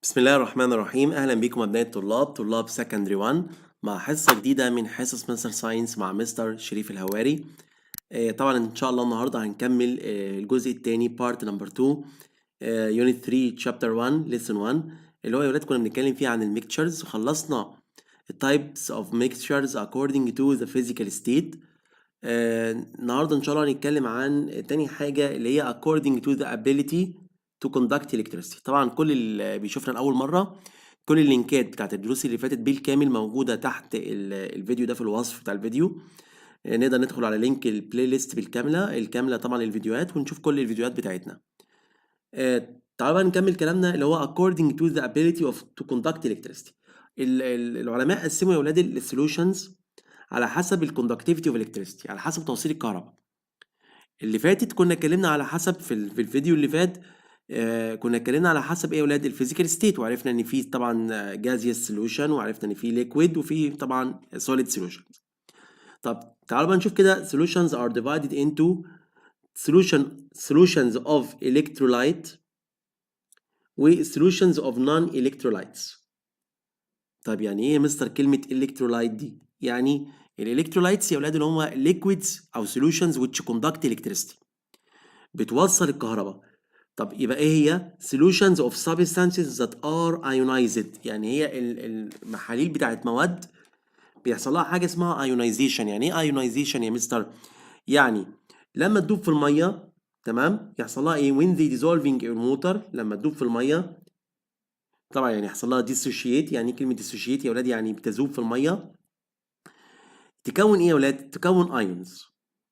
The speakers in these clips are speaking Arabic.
بسم الله الرحمن الرحيم. اهلا بكم ابناء طلاب سكندري 1 مع حصه جديده من حصص مستر ساينس مع مستر شريف الهواري. طبعا ان شاء الله النهارده هنكمل الجزء الثاني بارت نمبر 2 يونت 3 شابتر 1 ليسون 1 اللي هو يا ولاد كنا بنتكلم فيه عن الميكتشرز وخلصنا types of mixtures according to the physical state. النهارده ان شاء الله هنتكلم عن تاني حاجه اللي هي according to the ability to conduct electricity. طبعا كل اللي بيشوفنا لاول مره، كل اللينكات بتاعت الدروس اللي فاتت بالكامل موجوده تحت الفيديو ده في الوصف بتاع الفيديو. نقدر ندخل على لينك البلاي ليست الكامله طبعا الفيديوهات ونشوف كل الفيديوهات بتاعتنا. تعالوا بقى نكمل كلامنا اللي هو according to the ability of to conduct electricity. العلماء قسموا يا ولاد السولوشنز على حسب الكوندكتيفيتي اوف الكتريستي، على حسب توصيل الكهرباء. اللي فاتت كنا اتكلمنا على حسب في الفيديو اللي فات كنا اتكلمنا على حسب ايه يا ولاد الفيزيكال ستيت، وعرفنا ان في طبعا جازيوس سوليوشن، وعرفنا ان في ليكويد، وفي طبعا سوليد سوليوشن. طب تعالوا بقى نشوف كده solutions are divided into solutions of electrolyte و solutions of non-electrolytes. طب يعني ايه يا مستر كلمة electrolyte دي؟ يعني الالكترولايتس يا ولاد اللي هم liquids او solutions which conduct electricity، بتوصل الكهرباء. طب يبقى ايه هي؟ solutions of substances that are ionized، يعني هي المحاليل بتاعت مواد بيحصل لها حاجه اسمها ionization. يعني ايه ionization يا مستر؟ يعني لما تدوب في الميه، تمام، يحصل لها ايه؟ when they dissolving in water، لما تدوب في الميه طبعا يعني يحصل لها dissociate. يعني ايه كلمه dissociate يا ولاد؟ يعني بتذوب في الميه، تكون ايه يا ولاد؟ تكون ions.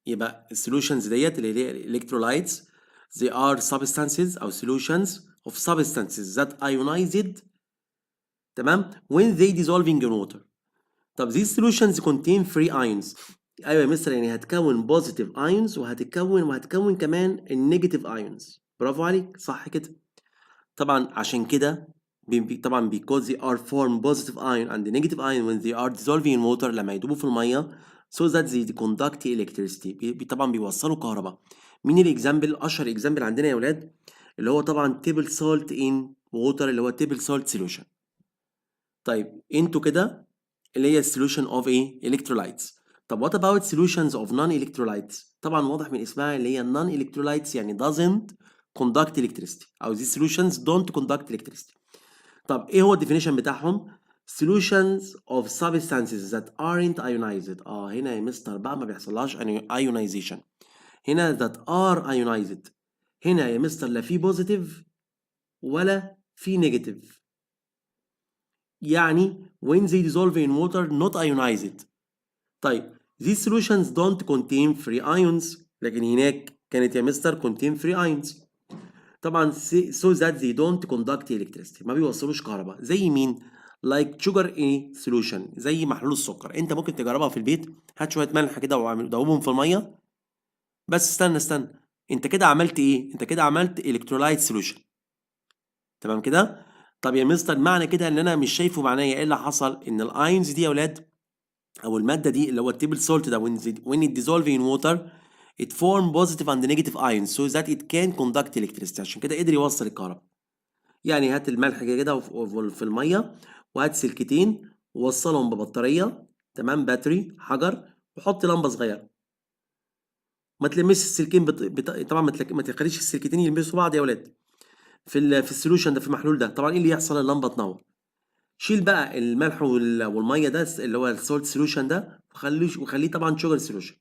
يبقى السوليوشنز ديت اللي هي electrolytes they are substances او solutions of substances that ionized، تمام، when they dissolving in water. طب these solutions contain free ions. ايوه يا مستر، يعني هتكون positive ions وهتكون كمان النيجاتيف ions. برافو عليك، صح كده. طبعا عشان كده طبعا because they are form positive ion and negative ion when they are dissolving in water، لما يدوبوا في الميه so that they conduct electricity، طبعا بيوصلوا كهرباء. مين الاكزامبل؟ اشهر اكزامبل عندنا يا ولاد اللي هو طبعا table salt in water، اللي هو table salt solution. طيب انتوا كده اللي هي solution of ايه؟ electrolytes. طب what about solutions of non-electrolytes؟ طبعا واضح من اسمها اللي هي non-electrolytes يعني doesn't conduct electricity، او these solutions don't conduct electricity. طب ايه هو الديفينيشن بتاعهم؟ solutions of substances that aren't ionized. هنا يا مستر بقى ما بيحصلهاش ionization، هنا that are ionized. هنا يا مستر لا في بوزيتيف ولا في نيجاتيف، يعني when they dissolve in water not ionized. طيب these solutions don't contain free ions، لكن هناك كانت يا مستر contain free ions. طبعا so that they don't conduct electricity، ما بيوصلوش كهرباء. زي مين؟ like sugar a solution، زي محلول السكر. انت ممكن تجربها في البيت، هات شويه ملح كده ودوبهم في الميه. بس استنى، انت كده عملت ايه؟ انت كده عملت electrolyte solution، تمام كده. طب يا مستر معنى كده ان انا مش شايفه معناه ايه اللي حصل؟ ان الاينز دي يا اولاد او الماده دي اللي هو التيبل سولت ده when it dissolve in water it form positive and negative ions so that it can conduct electricity، عشان كده قدر يوصل الكهرباء. يعني هات الملح كده في الميه، وهات سلكتين ووصلهم ببطاريه، تمام، باتري حجر، وحط لمبه صغيره. ما تلمسش السلكين طبعا ما تخليش السلكتين يلمسوا بعض يا ولاد في السوليوشن ده، في المحلول ده. طبعا ايه اللي يحصل؟ اللمبه تنور. شيل بقى الملح والميه ده اللي هو السولت سوليوشن ده، وخليه طبعا شوجر سوليوشن،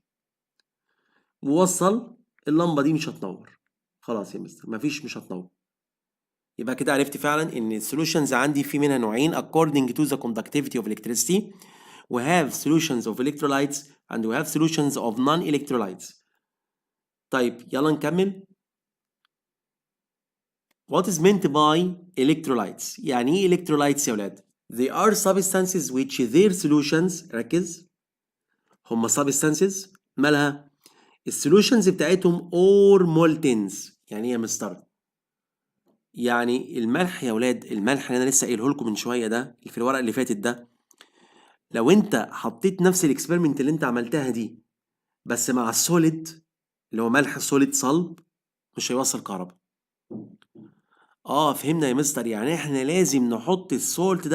ووصل اللمبه دي مش هتنور. خلاص يا مستر مش هتنور. يبقى كده عرفت فعلا ان السوليوشنز عندي في منها نوعين according to the conductivity of electricity. we have solutions of electrolytes and we have solutions of non-electrolytes. طيب يلا نكمل. What is meant by electrolytes؟ يعني ايه electrolytes يا ولاد؟ They are substances which their solutions، ركز، هم substances مالها؟ السوليوشنز بتاعتهم or moltens. يعني ايه يا مستر؟ يعني الملح يا ولاد، الملح اللي انا لسه قايله لكم من شويه ده اللي في الورقه اللي فاتت ده، لو انت حطيت نفس الاكسبيرمنت اللي انت عملتها دي بس مع السوليد اللي هو ملح سوليد صلب، مش هيوصل كهرباء. فهمنا يا مستر، يعني احنا لازم نحط السولت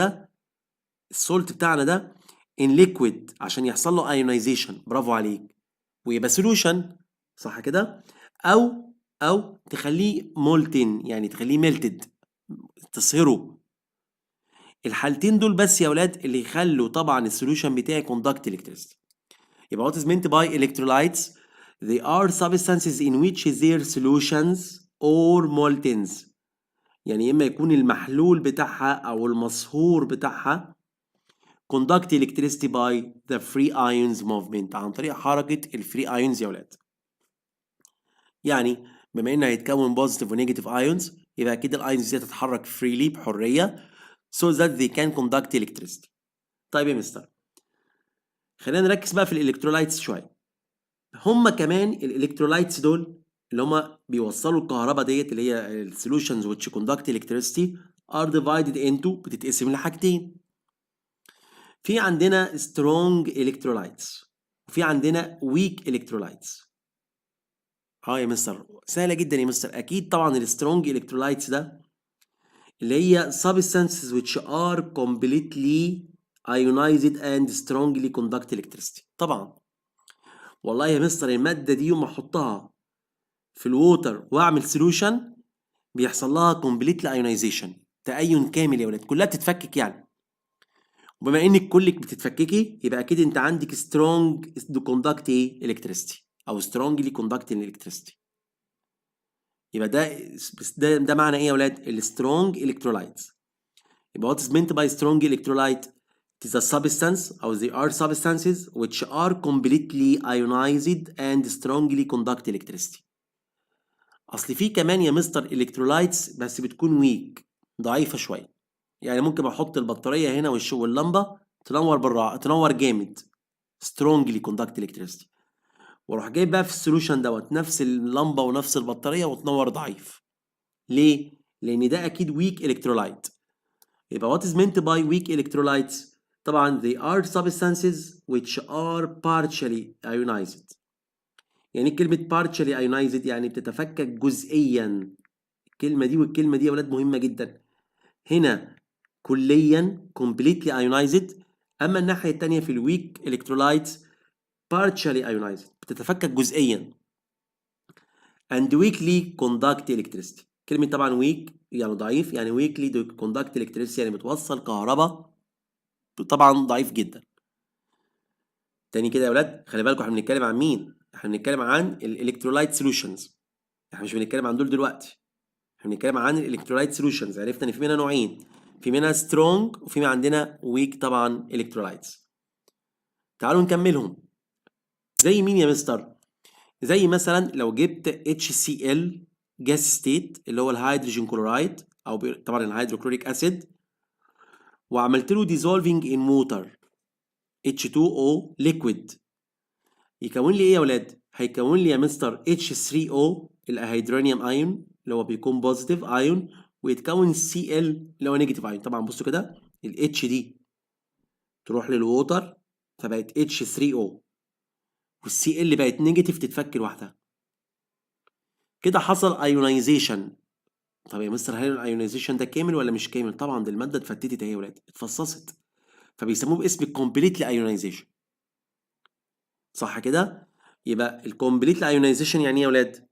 بتاعنا ده in liquid عشان يحصل له ionization. برافو عليك، ويبقى solution، صح كده؟ او تخليه molten، يعني تخليه melted، تصهره. الحالتين دول بس يا ولاد اللي يخلوا طبعا السوليوشن بتاعي conduct electricity. يبقى what is meant by electrolytes? They are substances in which their solutions or moltens، يعني اما يكون المحلول بتاعها او المصهور بتاعها conduct electricity by the free ions movement، عن طريق حركة الفري ايونز يا ولاد. يعني بما ان هيتكون بوزيتيف ونيجاتيف ايونز، يبقى اكيد الايونز دي هتتحرك فريلي بحرية so that they can conduct electricity. طيب يا مستر، خلينا نركز بقى في الالكترولايتس شوية. هما كمان الالكترولايتس دول اللي هما بيوصلوا الكهرباء ديت اللي هي السوليوشنز which conduct electricity are divided into، بتتقسم لحاجتين. في عندنا strong electrolytes وفي عندنا weak electrolytes. يا مستر سهلة جدا يا مستر، أكيد طبعا السترونج electrolytes ده اللي هي substances which are completely ionized and strongly conduct electricity. طبعا والله يا مستر المادة دي يوم ما أحطها في الووتر وأعمل سوليوشن بيحصل لها completely ionization، تأين كامل يا ولاد، كلها بتتفكك يعني. وبما انك كلك بتتفككي يبقى اكيد انت عندك strong conduct electricity او strongly conducting electricity. يبقى ده معنى ايه يا ولاد؟ السترونج electrolytes. يبقى what is meant by strong electrolyte? It is a substance او they are substances which are completely ionized and strongly conduct electricity. اصل في كمان يا مستر electrolytes بس بتكون weak، ضعيفة شوية. يعني ممكن احط البطارية هنا واللمبة تنور جامد strongly conduct electricity، واروح جايب بقى في السوليوشن دوت نفس اللمبه ونفس البطاريه وتنور ضعيف. ليه؟ لان ده اكيد weak electrolyte. يبقى what is meant by weak electrolytes؟ طبعا they are substances which are partially ionized. يعني كلمه partially ionized يعني بتتفكك جزئيا. الكلمه دي والكلمه دي يا ولاد مهمه جدا. هنا كليا completely ionized، اما الناحيه الثانيه في الويك electrolytes partially ionized، بتتفكك جزئيا and weakly conduct electricity. كلمة طبعا weak يعني ضعيف، يعني weakly conduct electricity يعني بتوصل كهرباء طبعا ضعيف جدا. تاني كده يا ولاد خلي بالكم احنا بنتكلم عن مين؟ احنا بنتكلم عن الالكترولايت سوليوشنز، احنا مش بنتكلم عن دول دلوقتي، احنا بنتكلم عن الالكترولايت سوليوشنز. عرفنا ان في منها نوعين، في منها سترونج وفي عندنا ويك طبعا الكترولايتس. تعالوا نكملهم. زي مين يا مستر؟ زي مثلا لو جبت HCl جاس ستيت اللي هو الهيدروجين كلورايد او طبعا الهيدروكلوريك اسيد، وعملت له dissolving in water H2O liquid، يكون لي ايه يا ولاد؟ هيكون لي يا مستر H3O الهيدرونيوم ايون اللي هو بيكون بوزيتيف ايون، ويتكون Cl اللي هو نيجاتيف ايون. طبعا بصوا كده ال H دي تروح للووتر فبقت H3O، والCl بقت نيجاتيف تتفك لوحدها. كده حصل ايونايزيشن. طب يا مستر هل الايونايزيشن ده كامل ولا مش كامل؟ طبعا دي الماده اتفتتت اهي يا ولاد، اتفصصت، فبيسموه باسم الكومبليتلي ايونايزيشن. صح كده؟ يبقى الكومبليتلي ايونايزيشن يعني ايه يا ولاد؟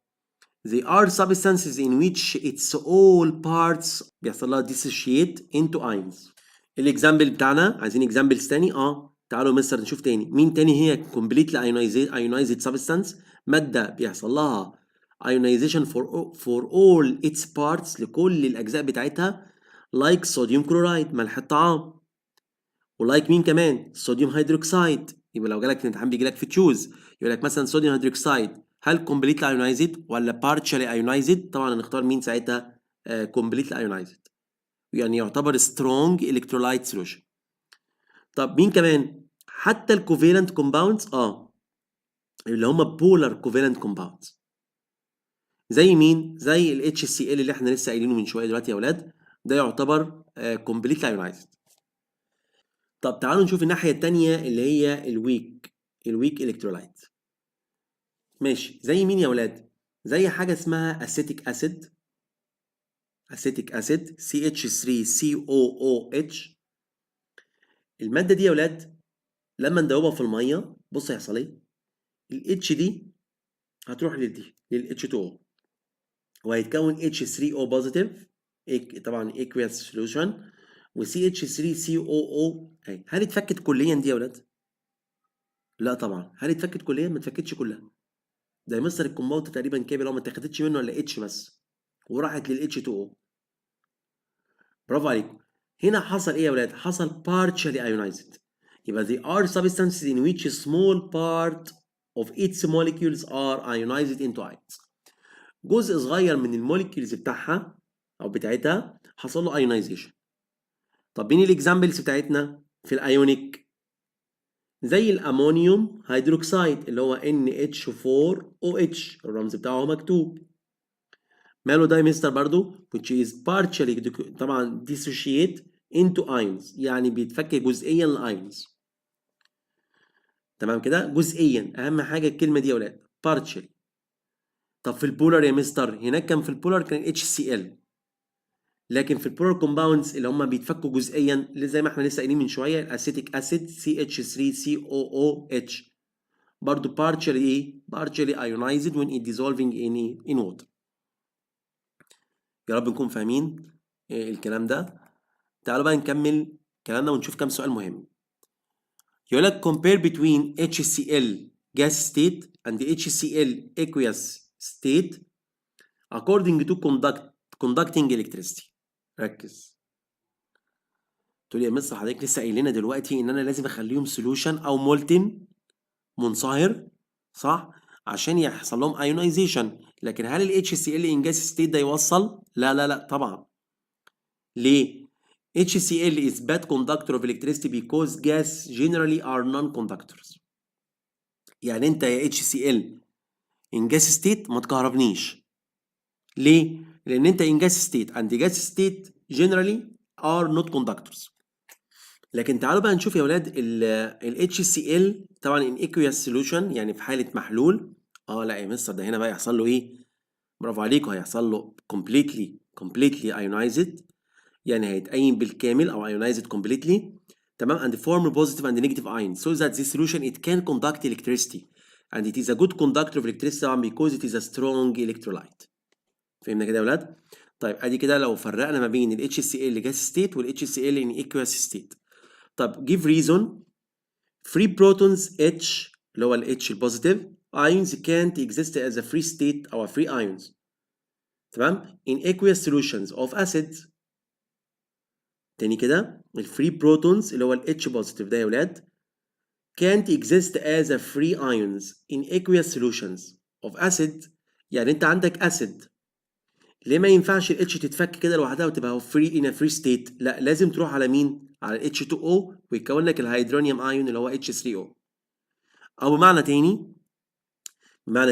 They are substances in which its all parts بيحصل لها dissociate into ions. الاكزامبل بتاعنا عايزين اكزامبلز تاني. تعالوا مستر نشوف تاني مين تاني هي completely ionized substance، ماده بيحصل لها ionization for all its parts لكل الاجزاء بتاعتها، like sodium chloride ملح الطعام، ولايك مين كمان؟ صوديوم هيدروكسيد. يبقى لو جالك في الامتحان بيجي لك في تشوز يقول لك مثلا صوديوم هيدروكسيد هل كومبليتلي ايونايزد ولا بارشالي ايونايزد؟ طبعا هنختار مين ساعتها؟ كومبليتلي ايونايزد، يعني يعتبر سترونج الكترولايت سوليوشن. طب مين كمان؟ حتى الكوفالنت كومباوندز اللي هم بولار كوفالنت كومباوندز. زي مين؟ زي ال HCl اللي احنا لسه قايلينه من شويه دلوقتي يا اولاد، ده يعتبر كومبليتلي ايونايزد. طب تعالوا نشوف الناحية التانية اللي هي الويك الكترولايت. ماشي، زي مين يا ولاد؟ زي حاجة اسمها اسيتيك اسيد، acetic acid CH3COOH. المادة دي يا ولاد لما ندوبها في المية بص هيحصل ايه؟ ال H دي هتروح لل H2O وهيتكون H3O positive طبعا aqueous solution و CH3COO اهي. هل اتفكت كليا دي يا ولاد؟ لا طبعا. هل اتفكت كليا؟ ما اتفكتش كلها. ده مستر الكومباوند تقريبا كامل، هو ما اتاخدتش منه الا اتش بس وراحت لل H2O. برافو عليكم. هنا حصل ايه يا ولاد؟ حصل partially ionized. يبقى they are substances in which a small part of its molecules are ionized into ions. جزء صغير من الموليكيولز بتاعها او بتاعتها حصل له ionization. طب مين الاكزامبلز بتاعتنا في الايونيك؟ زي الامونيوم هيدروكسيد اللي هو NH4OH الرمز بتاعه مكتوب. ماله ده يا مستر برضو which is partially طبعا dissociate into ions يعني بيتفك جزئيا لايونز. تمام كده؟ جزئيا. اهم حاجه الكلمه دي يا ولاد partially. طب في البولار يا مستر هناك كان في البولار كان HCl، لكن في البولار كومباوندز اللي هم بيتفكوا جزئيا زي ما احنا لسه قايلين من شويه الاسيتيك اسيد CH3COOH برضو partially ايه؟ partially ionized when it dissolving in water. يا رب نكون فاهمين الكلام ده. تعالوا بقى نكمل كلامنا ونشوف كام سؤال مهم. يقول لك compare between HCl gas state and HCl aqueous state according to conducting electricity. ركز. تقول لي يا مستر حضرتك لسه قايل لنا دلوقتي ان انا لازم اخليهم سوليوشن او مولتن منصهر صح عشان يحصل لهم ايونايزيشن، لكن هل ال HCl in gas state ده يوصل؟ لا طبعا. ليه؟ HCl is bad conductor of electricity because gas generally are non-conductors. يعني انت يا HCl in gas state ما تكهربنيش. ليه؟ لان انت in gas state and gas state generally are not conductors. لكن تعالوا بقى نشوف يا ولاد ال HCl طبعا in aqueous solution يعني في حالة محلول. لا يا مستر ده هنا بقى يحصل له ايه؟ برافو عليكم، هيحصل له completely ionized يعني هيتأين بالكامل أو ionized completely. تمام and form positive and negative ions so that this solution it can conduct electricity and it is a good conductor of electricity طبعا because it is a strong electrolyte. فهمنا كده يا ولاد؟ طيب ادي كده لو فرقنا ما بين ال HCl gas state وال HCl in aqueous state. طب give reason. free protons H اللي هو ال H البوزيتيف ions can't exist as a free state أو free ions. تمام in aqueous solutions of acids. تاني كده الفري بروتونز اللي هو ال H positive ده يا ولاد can't exist as a free ions in aqueous solutions of acid. يعني انت عندك acid ليه ما ينفعش ال H تتفك كده لوحدها وتبقى free in a free state؟ لا لازم تروح على مين؟ على ال H2O ويتكون لك الهيدرونيوم ايون اللي هو H3O. او بمعنى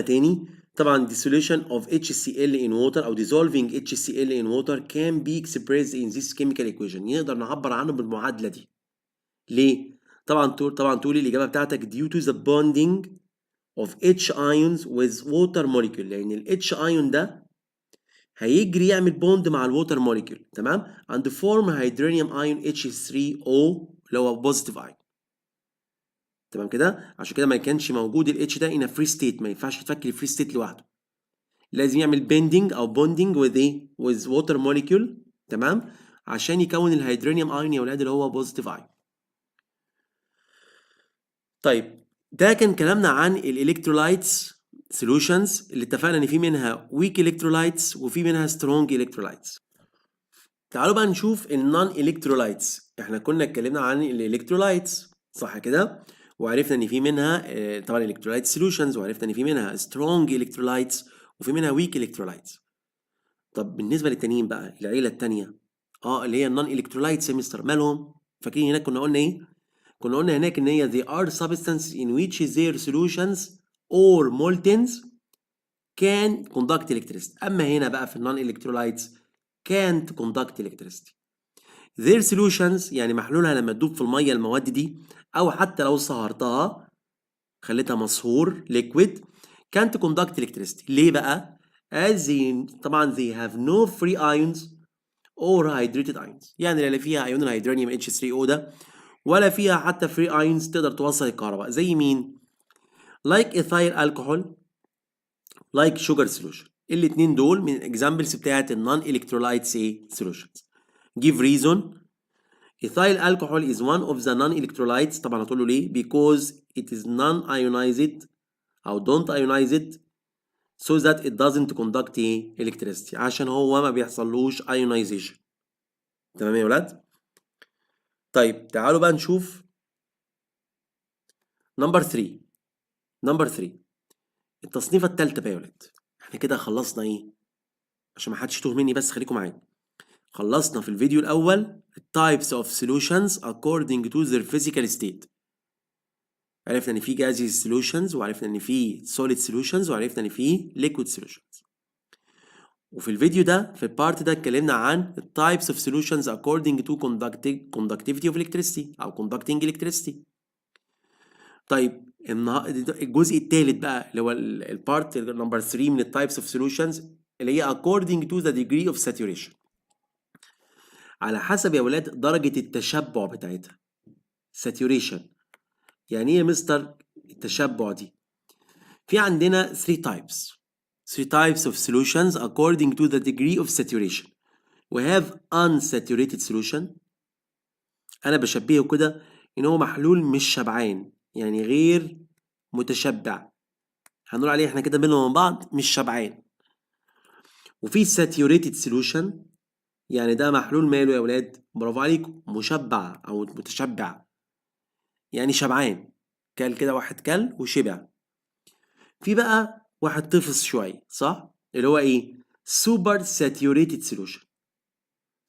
تاني طبعا dissolution of HCl in water او dissolving HCl in water can be expressed in this chemical equation. نقدر نعبر عنه بالمعادلة دي. ليه؟ طبعا تقولي الإجابة بتاعتك due to the bonding of H ions with water molecule لأن ال H ion ده هيجري يعمل بوند مع الووتر موليكيول تمام and form hydronium ion H3O اللي هو positive ion. تمام كده؟ عشان كده ما كانش موجود ال H ده in a free state، ما ينفعش يتفك الفري ستيت لوحده. لازم يعمل bending أو bonding with ايه؟ with water molecule تمام؟ عشان يكون الهيدرونيوم ايون يا ولاد اللي هو positive ion. طيب ده كان كلامنا عن الالكترولايتس سوليوشنز اللي اتفقنا ان في منها ويك الكترولايتس وفي منها سترونج الكترولايتس. تعالوا بقى نشوف النون الكترولايتس. احنا كنا اتكلمنا عن الالكترولايتس صح كده وعرفنا ان في منها طبعا الكترولايت سوليوشنز وعرفنا ان في منها سترونج الكترولايتس وفي منها ويك الكترولايتس. طب بالنسبه للتانيين بقى العيله الثانيه اللي هي النون الكترولايتس يا مستر مالهم؟ فاكرين هناك كنا قلنا ايه؟ كنا قلنا هناك ان هي they are substances in which their solutions or moltens can conduct electricity. اما هنا بقى في النون electrolytes can't conduct electricity. their solutions يعني محلولها لما تدوب في الميه المواد دي او حتى لو صهرتها خليتها مصهور liquid can't conduct electricity. ليه بقى؟ as they طبعا they have no free ions or hydrated ions، يعني لا فيها ايون الهيدرانيوم H3O ده ولا فيها حتى free ions تقدر توصل الكهرباء. زي مين؟ like ethyl alcohol like sugar solution. الاتنين دول من الاكزامبلز بتاعت النون الكترولايتس ايه solutions. give reason. ethyl alcohol is one of the non-electrolytes. طبعا هتقول له ليه؟ because it is non-ionized أو don't ionize it so that it doesn't conduct electricity، عشان هو ما بيحصلوش ionization. تمام يا ولاد؟ طيب تعالوا بقى نشوف نمبر 3. نمبر 3 التصنيفة التالتة بقى يا ولاد. احنا كده خلصنا ايه؟ عشان ما حدش يتوه مني بس خليكم معايا. خلصنا في الفيديو الأول types of solutions according to their physical state. عرفنا ان في gaseous solutions وعرفنا ان في solid solutions وعرفنا ان في liquid solutions. وفي الفيديو ده في البارت ده اتكلمنا عن types of solutions according to conductivity of electricity او conducting electricity. طيب الجزء الثالث بقى اللي هو البارت نمبر 3 من التايبس اوف solutions اللي هي according to the degree of saturation، على حسب يا ولاد درجة التشبع بتاعتها. saturation يعني ايه يا مستر التشبع دي؟ في عندنا 3 types. 3 types of solutions according to the degree of saturation. We have unsaturated solution. أنا بشبهه كده إن هو محلول مش شبعان، يعني غير متشبع. هنقول عليه إحنا كده بينهم وبين بعض مش شبعان. وفي saturated solution، يعني ده محلول ماله يا ولاد؟ برافو عليكم، مشبع أو متشبع، يعني شبعان. كل كده واحد كل وشبع. في بقى واحد طفس شوية صح؟ اللي هو إيه؟ super saturated solution.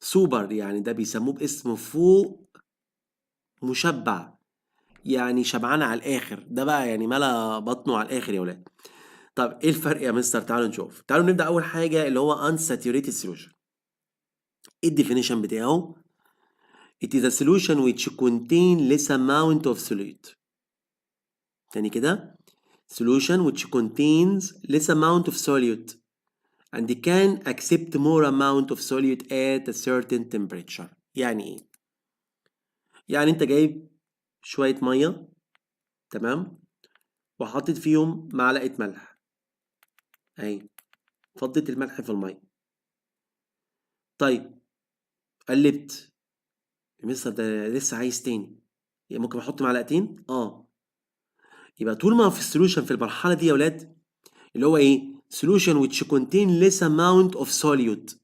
سوبر يعني ده بيسموه باسم فوق مشبع، يعني شبعان على الاخر، ده بقى يعني ملا بطنه على الاخر يا ولاد. طب ايه الفرق يا مستر؟ تعالوا نشوف. تعالوا نبدا اول حاجه اللي هو unsaturated solution. ايه الديفينيشن بتاعه؟ it is a solution which contain less amount of solute. تاني كده solution which contains less amount of solute and can accept more amount of solute at a certain temperature. يعني ايه؟ يعني انت جايب شويه ميه تمام وحطيت فيهم معلقه ملح اهي، فضيت الملح في الميه. طيب قلبت يا مستر ده لسه عايز تاني، يعني ممكن احط معلقتين يبقى طول ما في السوليوشن في المرحله دي يا ولاد اللي هو ايه solution which contain less amount of solute،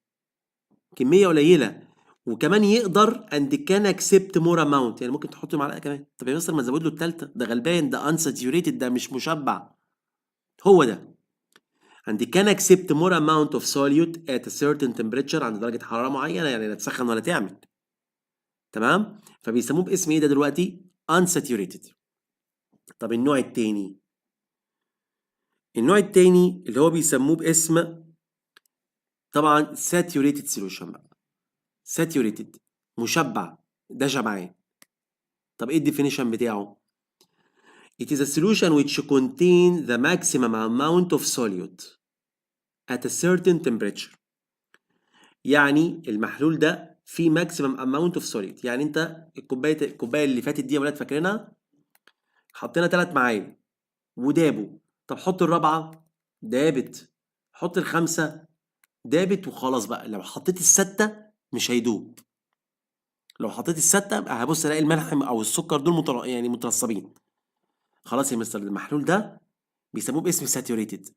كميه قليله وكمان يقدر and can accept more amount، يعني ممكن تحط معلقه كمان. طب يا مستر ما تزود له التالتة، ده غلبان، ده unsaturated، ده مش مشبع. هو ده and can accept more amount of solute at a certain temperature، عند درجة حرارة معينة، يعني لا تسخن ولا تعمل. تمام؟ فبيسموه باسم ايه ده دلوقتي؟ unsaturated. طب النوع التاني، النوع التاني اللي هو بيسموه باسم طبعا saturated solution بقى. saturated مشبع، ده شبعان. طب ايه الديفينيشن بتاعه؟ It is a solution which contains the maximum amount of solute at a certain temperature. يعني المحلول ده فيه maximum amount of solute، يعني انت الكوبايه اللي فاتت دي يا ولاد فاكرينها؟ حطينا 3 معالق ودابوا. طب حط الرابعه دابت، حط الخامسه دابت وخلاص بقى. لو حطيت السته مش هيدوب. لو حطيت السته هبص الاقي الملح او السكر دول يعني مترسبين. خلاص يا مستر المحلول ده بيسموه باسم saturated.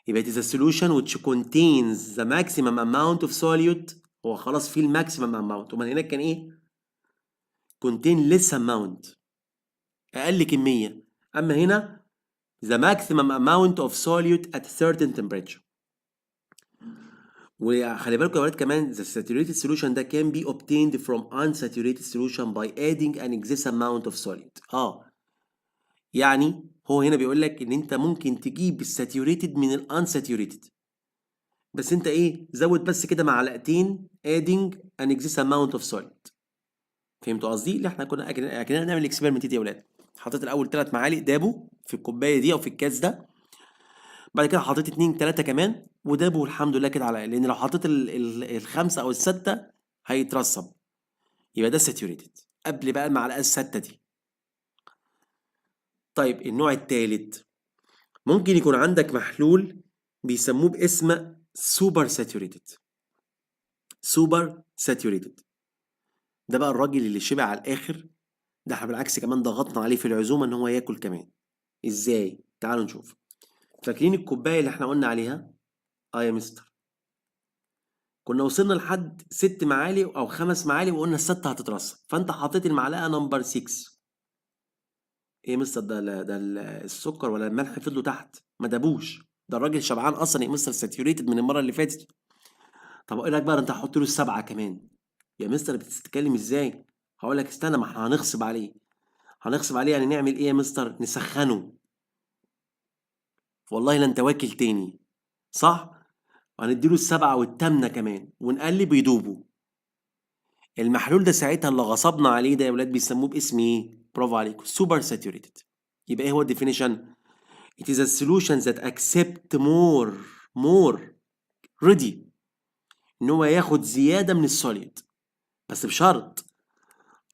يبقى it is a solution which contains the maximum amount of solute. هو خلاص فيه الماكسيمم amount، ومن هناك كان ايه؟ contain less amount، اقل كميه. اما هنا the maximum amount of solute at certain temperature. وخلي بالكم يا ولاد كمان the saturated solution ده can be obtained from unsaturated solution by adding an excess amount of solute. يعني هو هنا بيقول لك ان انت ممكن تجيب الساتيوريتد من الانساتيوريتد، بس انت ايه زود بس كده معلقتين adding an excess amount of solute. فهمتوا قصدي؟ اللي احنا كنا اكننا نعمل الاكسبيرمنت دي يا ولاد. حطيت الاول 3 معالق دابوا في الكوبايه دي او في الكاس ده، بعد كده حطيت 2 3 كمان ودابوا الحمد لله كده على، لان لو حطيت الخمسه او السته هيترسب، يبقى ده ساتيوريتد قبل بقى المعلقه السته دي. طيب النوع الثالث ممكن يكون عندك محلول بيسموه باسم سوبر ساتيوريتد. سوبر ساتيوريتد ده بقى الراجل اللي شبع على الاخر، ده احنا بالعكس كمان ضغطنا عليه في العزومه ان هو ياكل كمان. ازاي؟ تعالوا نشوف. فاكرين الكوبايه اللي احنا قلنا عليها؟ يا مستر، كنا وصلنا لحد 6 معالق او 5 معالق وقلنا السته هتترسب، فانت حطيت المعلقه نمبر 6. ايه يا مستر ده السكر ولا الملح فضلوا تحت ما دابوش، ده الراجل شبعان اصلا يا مستر، ساتيوريتد من المره اللي فاتت. طب اقول لك بقى انت هتحط له السبعه كمان. يا مستر بتتكلم ازاي؟ هقول لك استنى، ما احنا هنغصب عليه. هنغصب عليه يعني نعمل ايه يا مستر؟ نسخنه. والله لا انت واكل تاني، صح؟ وهنديله السبعه والثامنه كمان ونقلب يدوبوا. المحلول ده ساعتها اللي غصبنا عليه ده يا ولاد بيسموه باسم ايه؟ برافو عليكم، سوبر ساتوريتد. يبقى ايه هو الديفينيشن؟ It is a solution that accept more ready ان هو ياخد زياده من السوليد، بس بشرط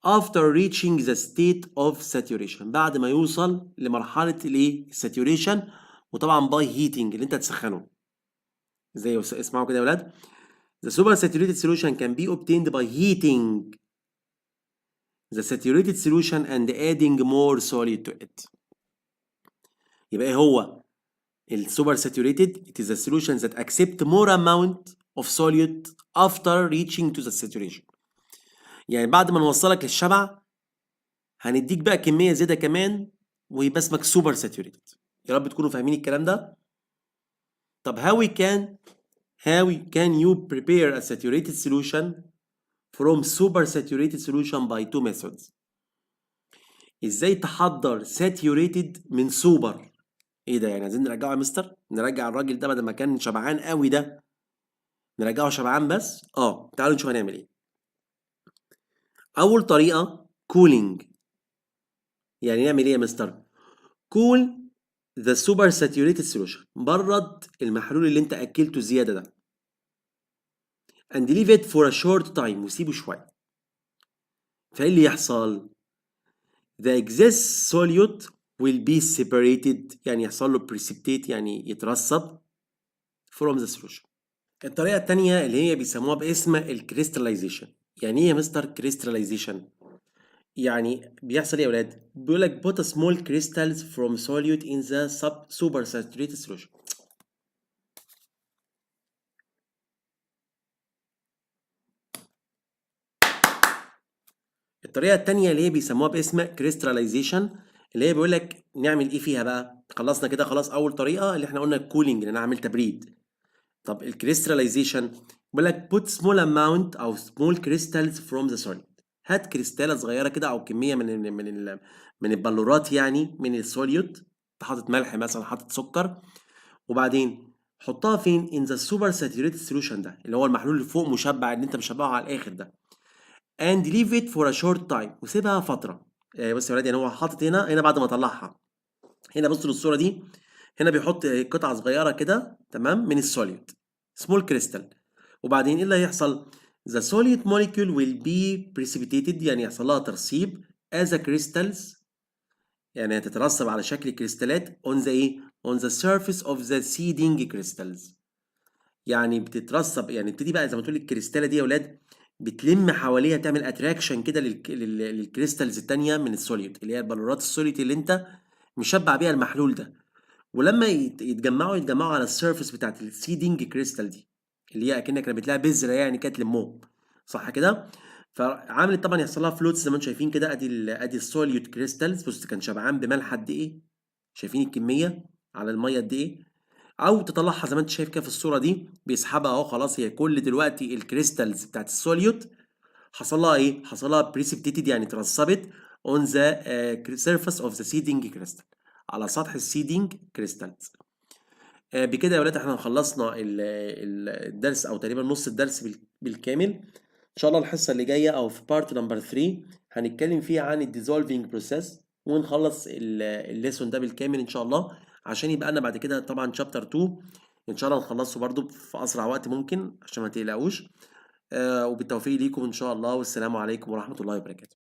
after reaching the state of saturation، بعد ما يوصل لمرحله الايه؟ saturation. وطبعا by heating اللي انت تسخنه. زي اسمعوا كده يا ولاد. The supersaturated solution can be obtained by heating the saturated solution and adding more solid to it. يبقى ايه هو السوبر ساتوريتد؟ It is a solution that accept more amount of solid after reaching to the saturation. يعني بعد ما نوصلك للشبع هنديك بقى كمية زيادة كمان ويبقى اسمك سوبر ساتوريتد. يا رب تكونوا فاهمين الكلام ده. طب how can you prepare a saturated solution from super saturated solution by two methods؟ ازاي تحضر saturated من سوبر؟ ايه ده يعني عايزين نرجعه يا مستر؟ نرجع الراجل ده بدل ما كان شبعان قوي ده نرجعه شبعان بس؟ تعالوا نشوف هنعمل ايه. اول طريقه كولينج. يعني نعمل ايه يا مستر؟ كول ذا سوبر ساتوريتد سوليوشن، برد المحلول اللي انت اكلته زياده ده and leave it for a short time، وسيبه شويه. فايه اللي يحصل؟ the excess solute will be separated، يعني يحصل له precipitate يعني يترسب from the solution. الطريقه الثانيه اللي هي بيسموها باسم الكريستاليزيشن. يعني ايه يا مستر كريستاليزيشن؟ يعني بيحصل ايه يا ولاد؟ بيقول لك put a small crystals from solute in the super saturated solution. الطريقة التانية اللي هي بيسموها باسم crystallization، اللي هي بيقول لك نعمل ايه فيها بقى؟ خلصنا كده خلاص أول طريقة اللي احنا قلنا الكولينج اللي أنا أعمل تبريد. طب الكريستاليزيشن بيقول لك put small amount أو small crystals from the solid. هات كريستالة صغيرة كده أو كمية من البلورات يعني من السوليوت. أنت حاطط ملح مثلا، حاطط سكر، وبعدين حطها فين؟ in the super saturated solution، ده اللي هو المحلول اللي فوق مشبع اللي أنت مشبعه على الآخر ده. and leave it for a short time، وسيبها فتره. بص يا ولاد، يعني هو حاطط هنا بعد ما طلعها. هنا بصوا للصوره دي، هنا بيحط قطعه صغيره كده تمام من السوليد سمول كريستال. وبعدين ايه اللي هيحصل؟ the solid molecule will be precipitated، يعني يحصل لها ترسيب as a crystals، يعني هتترسب على شكل كريستالات on the ايه؟ on the surface of the seeding crystals. يعني بتترسب، يعني بتبتدي بقى زي ما تقول الكريستاله دي يا ولاد بتلم حواليها، تعمل اتراكشن كده للكريستالز التانية من السوليد اللي هي البلورات السوليد اللي انت مشبع بيها المحلول ده. ولما يتجمعوا على السيرفيس بتاعت السيدنج كريستال دي اللي هي اكنك رميت لها بذره يعني كانت تلمهم، صح كده؟ فعملت طبعا يحصل لها فلوتس زي ما انتم شايفين كده. ادي السوليد كريستالز، بص كان شبعان بملح قد ايه؟ شايفين الكميه على الميه قد ايه؟ او تطلعها زي ما انت شايف كده في الصوره دي، بيسحبها اهو خلاص. هي كل دلوقتي الكريستالز بتاعت السوليوت حصل لها ايه؟ حصل لها بريسبتيتد، يعني اترسبت on the surface of the seeding crystal، على سطح السيدنج كريستالز. بكده يا ولاد احنا خلصنا الدرس او تقريبا نص الدرس بالكامل. ان شاء الله الحصه اللي جايه او في بارت نمبر 3 هنتكلم فيها عن الديزولفينج بروسيس ونخلص الليسون ده بالكامل ان شاء الله، عشان يبقى لنا بعد كده طبعًا chapter 2 إن شاء الله نخلّصه برضه في أسرع وقت ممكن عشان ما تقلقوش، وبالتوفيق ليكم إن شاء الله، والسلام عليكم ورحمة الله وبركاته.